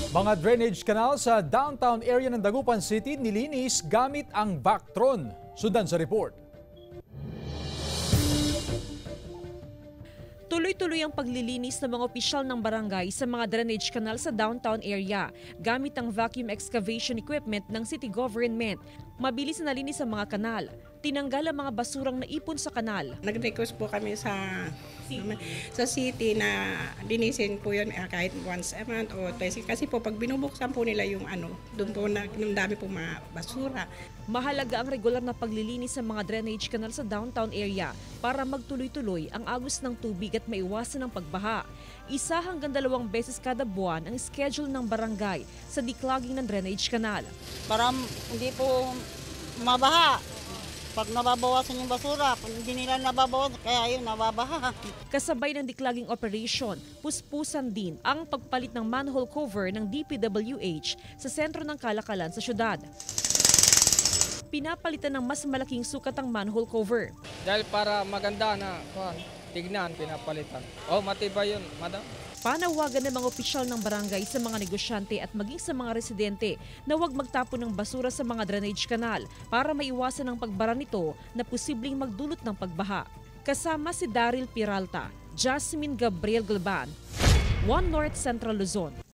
Mga drainage canal sa downtown area ng Dagupan City nilinis gamit ang Vactron. Sundan sa report. Tuloy-tuloy ang paglilinis ng mga opisyal ng barangay sa mga drainage canal sa downtown area gamit ang vacuum excavation equipment ng city government. Mabilis na nalinis ang mga kanal. Tinanggal ang mga basurang naipon sa kanal. Nag-request po kami sa city na linisin po yun kahit once a month o twice. Kasi po pag binubuksan po nila yung doon po yung dami po mga basura. Mahalaga ang regular na paglilinis sa mga drainage canal sa downtown area para magtuloy-tuloy ang agos ng tubig at maiwasan ang pagbaha. 1 hanggang 2 beses kada buwan ang schedule ng barangay sa declogging ng drainage canal. Para hindi po mabaha. Pag nababawasan yung basura, pag hindi nila nababawasan, kaya yun, nababaha. Kasabay ng declogging operation, puspusan din ang pagpalit ng manhole cover ng DPWH sa sentro ng kalakalan sa syudad. Pinapalitan ng mas malaking sukat ang manhole cover. Dahil para maganda na tignan, pinapalitan. Oh, matibay yun, madam. Panawagan ng mga opisyal ng barangay sa mga negosyante at maging sa mga residente na huwag magtapon ng basura sa mga drainage canal para maiwasan ang pagbara nito na posibleng magdulot ng pagbaha. Kasama si Daryl Peralta, Jasmine Gabriel Galban, One North Central Luzon.